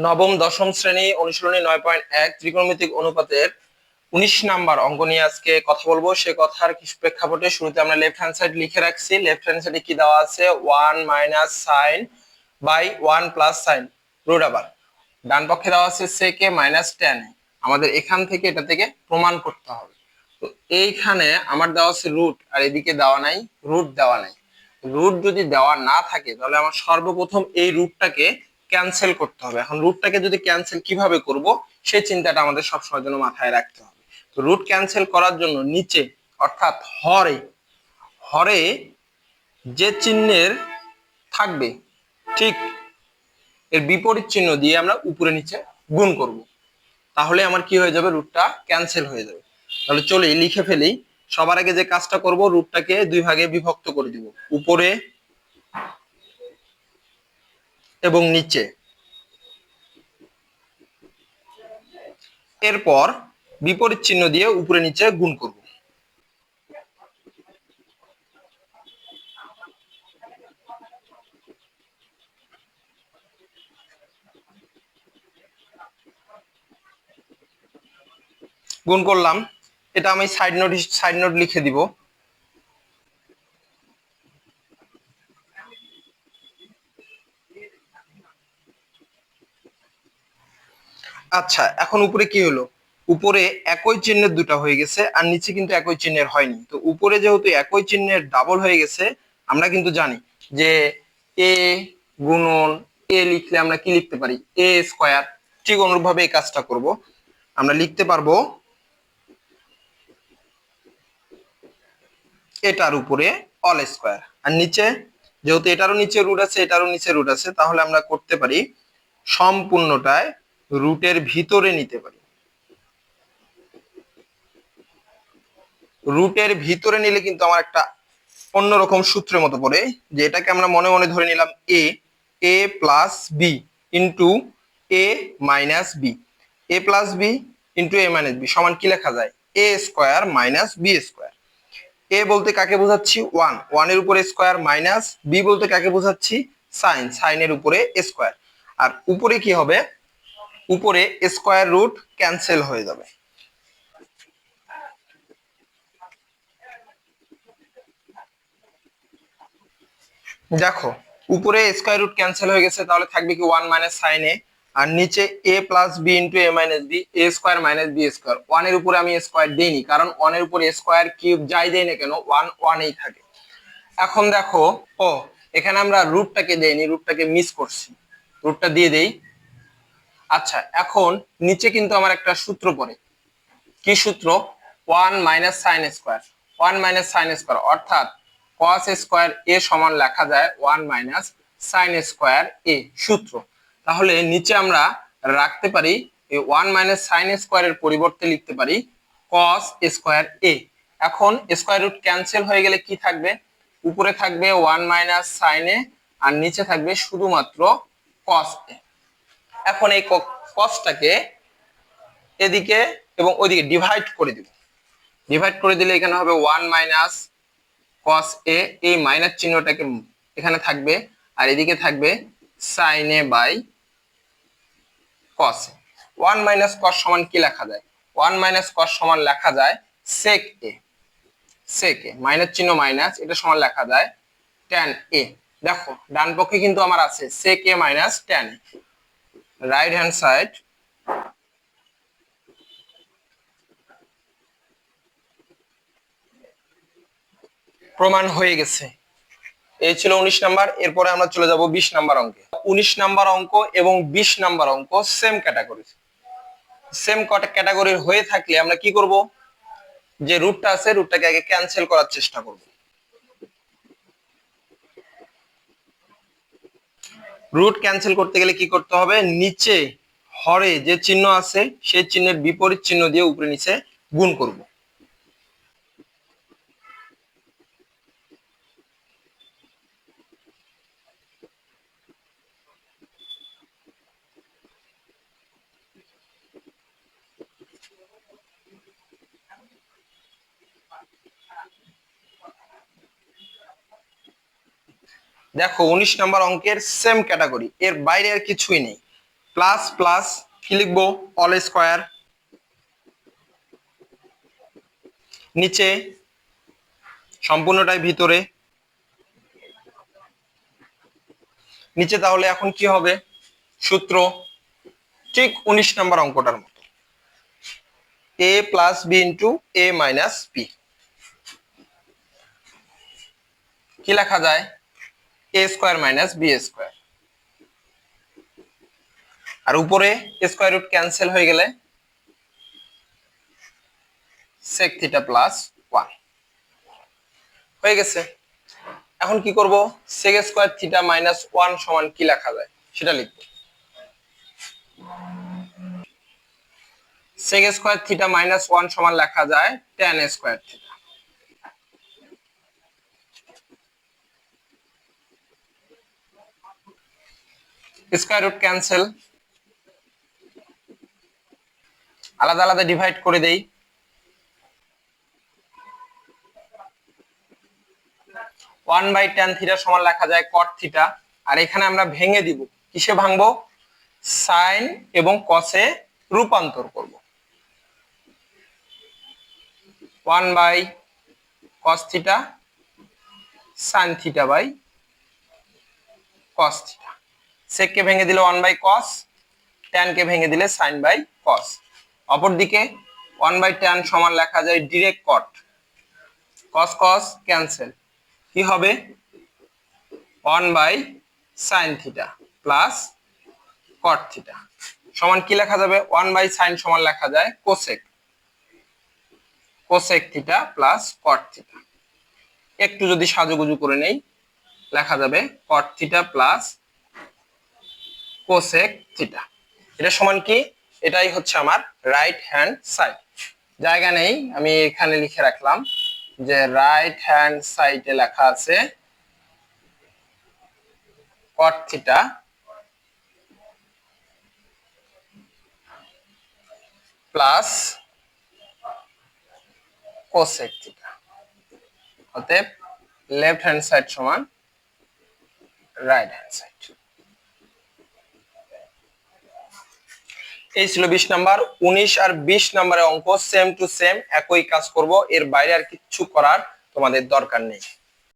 নবম দশম শ্রেণী অনুশীলনী 9.1 ত্রিকোণমিতিক অনুপাতের 19 নাম্বার অঙ্ক নিয়ে আজকে কথা বলবো। সে কথার কিছু প্রেক্ষাপটে শুরুতে আমরা লেফট হ্যান্ড সাইড লিখে রাখছি। লেফট হ্যান্ড সাইডে কি দেওয়া আছে? 1 minus sine by 1 plus sine root আবার ডান পক্ষে দেওয়া আছে sec a minus tan a। আমাদের এখান থেকে এটা থেকে প্রমাণ করতে হবে। তো এইখানে আমার দেওয়া আছে রুট, আর এদিকে দেওয়া নাই, রুট দেওয়া নাই। রুট যদি দেওয়া না থাকে তাহলে আমার সর্বপ্রথম এই রুটটাকে ক্যান্সেল করতে হবে। এখন রুটটাকে যদি ক্যান্সেল কিভাবে করব সেই চিন্তাটা আমাদের সবসময়ের জন্য মাথায় রাখতে হবে। তো রুট ক্যান্সেল করার জন্য নিচে অর্থাৎ হরে হরে যে চিহ্নের থাকবে ঠিক এর বিপরীত চিহ্ন দিয়ে আমরা উপরে নিচে গুণ করব। তাহলে আমার কি হয়ে যাবে? রুটটা ক্যান্সেল হয়ে যাবে। তাহলে চলে লিখে ফেলি। সবার আগে যে কাজটা করব, রুটটাকে দুই ভাগে বিভক্ত করে দিব, উপরে এবং নিচে। এরপর বিপরীত চিহ্ন দিয়ে উপরে নিচে গুণ করব। গুণ করলাম, এটা আমি সাইড নোট লিখে দিব। আচ্ছা, এখন উপরে কি হলো? উপরে একই চিহ্নের দুটো হয়ে গেছে, আর নিচে কিন্তু একই চিহ্নের হয়নি। তো উপরে যেহেতু একই চিহ্নের ডাবল হয়ে গেছে, আমরা কিন্তু জানি যে এ গুণন এ লিখলে আমরা কি লিখতে পারি? এ স্কয়ার। ঠিক অনুরূপভাবে এই কাজটা করব। আমরা লিখতে পারবো এটার উপরে অল স্কয়ার, আর নিচে যেহেতু এটারও নিচে রুট আছে এটারও নিচে রুট আছে, তাহলে আমরা করতে পারি সম্পূর্ণটায় রুটের ভিতরে নিতে পারি। রুটের ভিতরে নিলে কিন্তু আমার একটা অন্যরকম সূত্রের মতো পড়ে, যে এটাকে আমরা মনে মনে ধরে নিলাম এ এ plus B into A minus B. A plus B into A minus B সমান কি লেখা যায়? এ স্কোয়ার মাইনাস বি স্কোয়ার। এ বলতে কাকে বোঝাচ্ছি? ওয়ান, ওয়ানের উপরে স্কোয়ার, মাইনাস বি বলতে কাকে বোঝাচ্ছি? সাইন, সাইনের উপরে স্কোয়ার। আর উপরে কি হবে? উপরে স্কোয়ার রুট ক্যান্সেল হয়ে যাবে। দেখো, উপরে স্কয়ার রুট ক্যান্সেল হয়ে গেছে, তাহলে থাকবে কি? 1 মাইনাস সাইন এ। আর নিচে A plus B into A minus B, A square minus B square. One এর উপরে আমি স্কোয়ার দেইনি, কারণ ওয়ান এর উপরে স্কোয়ার কিউব যাই দেই না কেন ওয়ান ওয়ানেই থাকে। এখন দেখো, ও এখানে আমরা রুটটাকে দেইনি, রুটটাকে মিস করছি, রুটটা দিয়ে দেই। আচ্ছা, এখন নিচে কিন্তু আমার একটা সূত্র পড়ে। কি সূত্র? 1 minus sine square. 1 minus sine square অর্থাৎ cos স্কোয়ার এ সমান লেখা যায় 1 মাইনাস সাইন স্কোয়ার এ সূত্র। তাহলে নিচে আমরা রাখতে পারি এই 1 মাইনাস সাইন স্কোয়ারের পরিবর্তে লিখতে পারি cos স্কোয়ার এ। এখন স্কোয়ার রুট ক্যান্সেল হয়ে গেলে কি থাকবে? উপরে থাকবে 1 মাইনাস সাইন এ, আর নিচে থাকবে শুধুমাত্র cos এ। এখন এই cosটাকে এদিকে এবং ওইদিকে ডিভাইড করে দিব। ডিভাইড করে দিলে এখানে হবে 1 মাইনাস cos a, এই মাইনাস চিহ্নটাকে এখানে থাকবে, আর এদিকে থাকবে sin a by cos a। 1 minus cos সমান কি লেখা যায়? 1 মাইনাস cos সমান লেখা যায় sec a। sec a minus চিহ্ন মাইনাস, এটা সমান লেখা যায় tan a। দেখো, ডান পক্ষে কিন্তু আমার আছে sec a minus tan a। Right hand side প্রমাণ হয়ে গেছে। এই ছিল 19 নাম্বার। এরপরে আমরা চলে যাব 20 নাম্বার অঙ্কে। 19 নাম্বার অঙ্ক এবং 20 নাম্বার অঙ্ক সেম ক্যাটাগরি। সেম ক্যাটাগরির হয়ে থাকলে আমরা কি করব? যে রুটটা আছে রুটটাকে আগে ক্যান্সেল করার চেষ্টা করব। রুট ক্যান্সেল করতে গেলে কি করতে হবে? নিচে হরে যে চিহ্ন আছে সেই চিহ্নের বিপরীত চিহ্ন দিয়ে উপরে নিচে গুণ করব। দেখো, 19 নাম্বার অঙ্কের সেম ক্যাটাগরি, এর বাইরে আর কিছুই নেই। প্লাস প্লাস কি লিখবো, অল স্কয়ার, নিচে সম্পূর্ণটাই ভিতরে, নিচে তাহলে এখন কি হবে, সূত্র ঠিক 19 নম্বর অঙ্কটার মতো, a plus B into A minus B. কি লেখা যায়, A square minus B square, আর উপরে স্কয়ার রুট ক্যান্সেল হয়ে গেলে sec থিটা প্লাস 1 হয়ে গেছে। এখন কি করব, sec স্কয়ার থিটা মাইনাস 1 সমান কি লেখা যায় সেটা লিখব। sec স্কয়ার থিটা মাইনাস 1 সমান লেখা যায় tan square theta. Square root cancel, আলাদা আলাদা ডিভাইড করে দেই, 1/tan থিটা সমান লেখা যায় cot থিটা, আর এখানে আমরা ভেঙে দিব, কিসে ভাঙবো, সাইন এবং কসে রূপান্তর করব। 1/cos theta sin theta by cos theta, sec কে ভেঙে দিলে 1/cos, tan কে ভেঙে দিলে sin বাই cos। অপরদিকে 1/tan সমান লেখা যায় direct cot, cos cos cancel, কি হবে 1/sin theta plus cot theta সমান কি লেখা যাবে, 1/sin সমান লেখা যায় cosec, cosec theta plus cot theta. একটু যদি সাজুগুজু করে নেই, লেখা যাবে cot theta plus cosec theta. এটা সমান কি, এটাই হচ্ছে আমার রাইট হ্যান্ড সাইড। জায়গা নেই, আমি এখানে লিখে রাখলাম যে রাইট হ্যান্ড সাইডে লেখা আছে cot theta plus cosec theta, অতএব লেফট হ্যান্ড সাইড সমান রাইট হ্যান্ড সাইড। এই ছিল 20 নাম্বার। 19 আর 20 নাম্বারের অঙ্ক সেম টু সেম একই কাজ করব, এর বাইরে আর কিচ্ছু করার তোমাদের দরকার নেই।